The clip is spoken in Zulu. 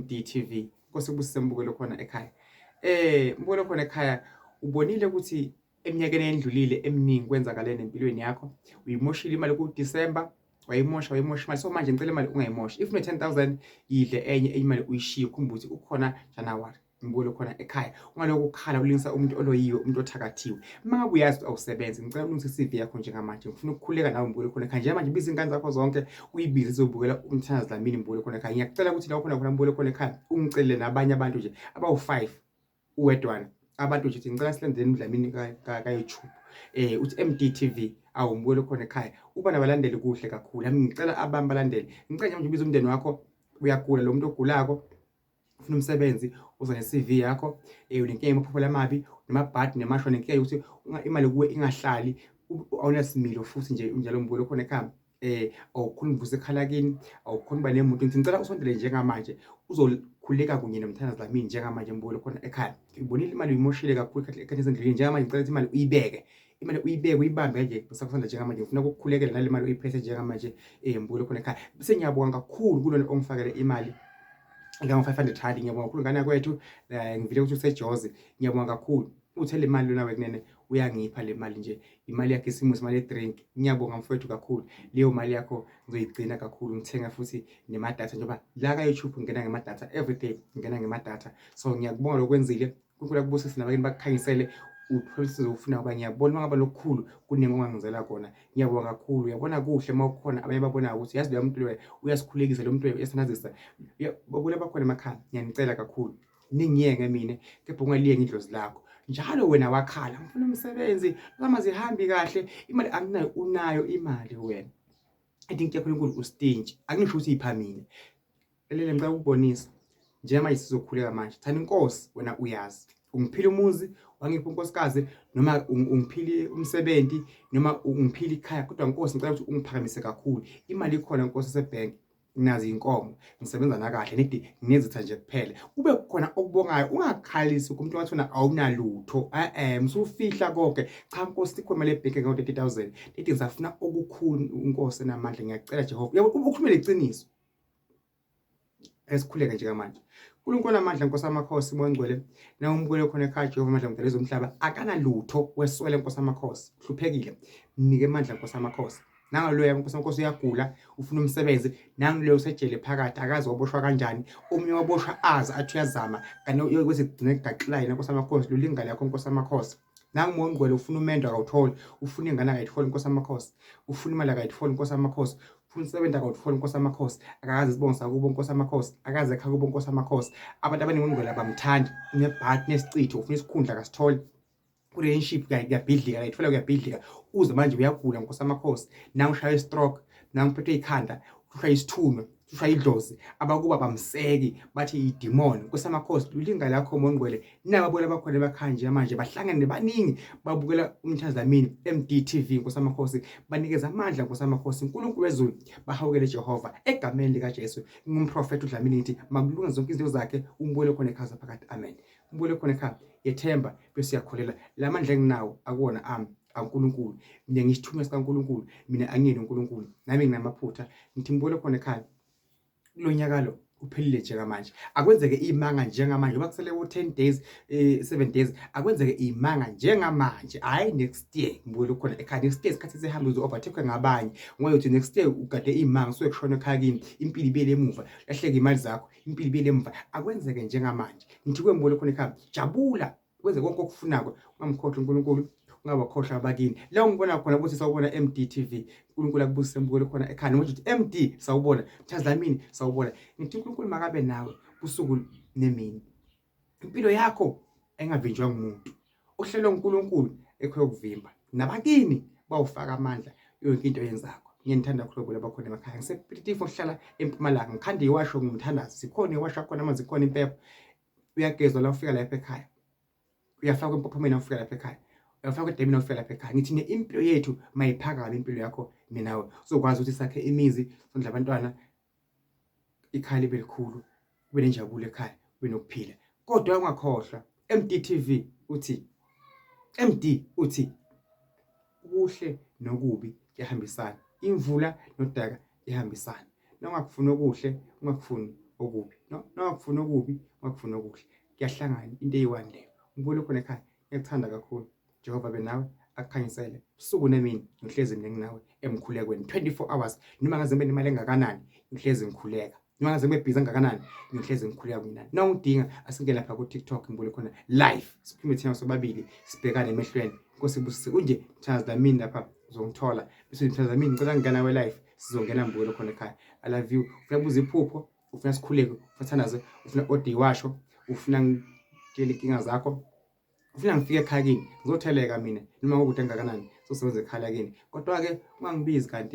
MDTV kosebusise mbukelo khona ekhaya. Mbukelo khona ekhaya ubonile ukuthi eminyakeni endlulile eminingi kwenzakalene empilweni yakho. Uyimoshile imali ku December, wayimosha imali. So manje ngicela imali ungayimoshi. If une-10,000 yidle enye imali uyishiye, ukhumbule ukuthi ukhona January. Mbukelo khona ekhaya. Ungaloko ukhala ulingisa umuntu oloyiwe, umuntu othakathiwe. Mangabe uyazi awusebenzi, ngicela ulungise CV yakho njengamanje. Ngifuna ukukhuleka nawe mbukelo khona ekhaya. Njengamanje biza ingane zakho zonke uyibize zobukela umthandazo lamini mbukelo khona ekhaya. Ngiyacela ukuthi la khona mbukelo khona ekhaya ungicele nabanye abantu nje abawu5 uwedwana. Abantu nje ngicela silendele umdlamini ka YouTube. Uthi MDTV mbukelo khona ekhaya. Uba nabalandeli kuhle kakhulu. Ngicela abami balandele. Ngicela nje ubize umndeni wakho, uyagula lo muntu ogulako, ufuna umsebenzi, uza ne-CV yakho, unenkinga yamaphupho amabi, namabhadi nemasho, nenkinga ukuthi imali kuwe ingahlali, awunasimilo futhi nje unjalo mbukelo khona ekhaya. Awukhona ukuvusa ekhala kini, awukhona uba nemuntu. Ngicela usondele njengamanje uzokhuleka kunye nomthandazo lamini njengamanje mbukelo khona ekhaya. Ngibonile imali uyimoshile kakhulu ekhathini ezendlulile. Njengamanje ngicela ukuthi imali uyibeke. Imali uyibeke uyibambe nje usakusanda njengamanje. Ngifuna ukukhulekela nale mali uyiphethe njengamanje mbukelo khona ekhaya. Bese ngiyabonga kakhulu kulona ongifakele imali engango-500 ngiyabonga kakhulu ngana kwethu. Ngivile ukuthi useJozi, ngiyabonga kakhulu. Uthele imali lona wekunene uyangipha le mali nje, imali yakhe isimusi, imali ye-drink. Ngiyabonga mfowethu kakhulu. Leyo mali yakho ngizoyigcina kakhulu, ngithenga futhi nemadatha njengoba la ka YouTube ngena ngemadatha everyday, ngena ngemadatha. So ngiyakubonga lokwenzile. Kunkulu akubusise nabakini bakukhangisele uphosise ufuna ngoba ngiyabona mangaba lokukhulu kunengo ongangizela kona. Ngiyabonga kakhulu. Uyabona kuhle mawukhona abanye babona ukuthi yazi lo muntu lo uyasikhulekisa, lo muntu uyasithandazisa. Babule bakhona emakhaya. Ngiyanicela kakhulu ningiyeke mina, kepha ungaliyeki indlozi lakho. Njalo wena wakhala ngifuna umsebenzi, lama zihambi kahle, imali anginayo. Unayo imali wena. Idinki yakho enkulu ustintshe. Angisho ukuthi ipha mina. Elele ngicela ukubonisa njengamanje sizokhuleka manje. Thana inkosi wena uyazi. Ungiphile umuzi, wangipha unkosikazi, noma ungiphile umsebenzi, noma ungiphile ikhaya, kodwa inkosi ngicela ukuthi ungiphakamise kakhulu. Imali ikhona inkosi esebank, nginazi inkomo, ngisebenza na kahle, nedi ngezitha nje kuphela. Kube khona okubongayo, ungakhalisi kumuntu wathona awunalutho. Msufihla konke. Cha inkosi ikho imali ebhenki ngo-30,000. Nedi ngizafuna okukhulu inkosi enamandla. Ngiyacela Jehova. Yabo ukukhulumela iqiniso. Esikhuleka njengamanje. uNkulunkulu amandla Nkosi amakhosi moya ngcwele na umbukele khona ekhaya Jehova amandla ngidaleza umhlaba akana lutho weswele Nkosi amakhosi hluphekile mnike amandla Nkosi amakhosi nangaloya Nkosi amakhosi uyagula ufuna umsebenzi nangileyo usejele phakathi akazi waboshwa kanjani omunye waboshwa azi athi uyazama kanti kwese kugcina egaxlayo Nkosi amakhosi lulingala yakho Nkosi amakhosi nangumoya ngcwele ufuna umendo akawutholi ufuna ingane akayitholi Nkosi amakhosi ufuna imali akayitholi Nkosi amakhosi umsebenzi akawutholi Nkosi amakhosi akazi isibonisa kubo Nkosi amakhosi akazi ekha kubo Nkosi amakhosi abantu abaningongcwele abamthandi nebhati nesicitho ufuna isikhundla akasitholi relationship kuyabhidlika ayithola kuyabhidlika uze manje uyagula Nkosi amakhosi nangishaye stroke nangiphethe ikhanda ushaya isithunywa ushaya idlozi abakuba bamseki bathi idemon Nkosi amakhosi lulinga lakho mongcwele nababona bakhona bakhanje manje bahlangane baningi babukela umthazamini MDTV Nkosi amakhosi banikeza amandla Nkosi amakhosi uNkulunkulu wezulu bahawukele Jehova egameni lika Jesu ngumprofeti uDlamini ngithi makulunga zonke izinto zakhe umbule khona ekhaya phakathi amen umbule khona ekhaya yethemba bese yakholela lamandla enginawo akuwona uNkulunkulu mina ngisithunywa sikaNkulunkulu mina angiyeni uNkulunkulu nami nginamaphutha ngithi mbule khona ekhaya lonyaka lo uphelile nje manje akwenzeke imanga njengamanje bakusele u10 days 7 days akwenzeke imanga njengamanje hayi next year ngibule khona ekhaya next year isikhathi sehamba uzo overtake ngabanye ngoba uthi next year ugade imanga suke kushona ekhaya kimi impilo ibele emuva lahleka imali zakho impilo ibele emuva akwenzeke njengamanje ngithi kwembule khona ekhaya jabula kwenze konke okufunako ungamkhohlwa uNkulunkulu ungabakhohlwa abakini la ngibona khona ukuthi sawubona MDTV uNkulunkulu akubusise mbukele khona ekhaya ngoba uthi MD sawubona Mthazamini sawubona ngithi uNkulunkulu makabe nawe usuku nemini impilo yakho engavinjwa ngumuntu uhlelo uNkulunkulu ekho yokuvimba nabakini bawufaka amandla yonke into yenzakho ngiyanithanda kakhulu abakhona emakhaya ngisepetitive ohlala eMpumalanga ngikhanda iwasho ngumthandazi sikhona iwasho khona amanzi khona impepho uyagezwa la ufika lapha ekhaya uyafaka impophomeni ufika lapha ekhaya uyafaka edemini ufika lapha ekhaya ngithi impilo yethu mayiphakame impilo yakho ninawe uzokwazi ukuthi sakhe imizi sondla abantwana ikhaya libe likhulu kube nenjabulo ekhaya kube nokuphila kodwa ungakhohlwa MDTV uthi MD uthi kuhle nokubi kuyahambisana imvula nodaka ihambisana nongakufuna okuhle ungakufuni okubi nokufuna okubi ngakufuna okuhle kuyahlangana into eyi-one leyo. Umbulo khona ekhaya ngiyakuthanda kakhulu. Jehova benawe akukhanyisele usuku nemini ngihlezi nginawe emkhulekweni 24 hours noma ngaze ngibe nemali engakanani ngihlezi ngikhuleka noma ngaze ngibe busy kangakanani ngihlezi ngikhuleka kunani. Nawudinga asingene lapha ku TikTok ngibule khona live siphime thina sobabili sibhekane emehlweni. Inkosi ibusise kunje mthandazi lamini lapha uzongithola bese mthandazi lamini ngicela ngingena we live sizongena mbukelo khona ekhaya. I love you. Ufuna kubuza iphupho, ufuna sikhuleke, ufuna thandaze, ufuna odiwasho, ufuna ngitshele inkinga zakho, ufuna ngifike ekhaya kini ngizotheleka mina noma ukuthi engakanani sosebenza ekhaya kini. Kodwa ke ungangibizi kanti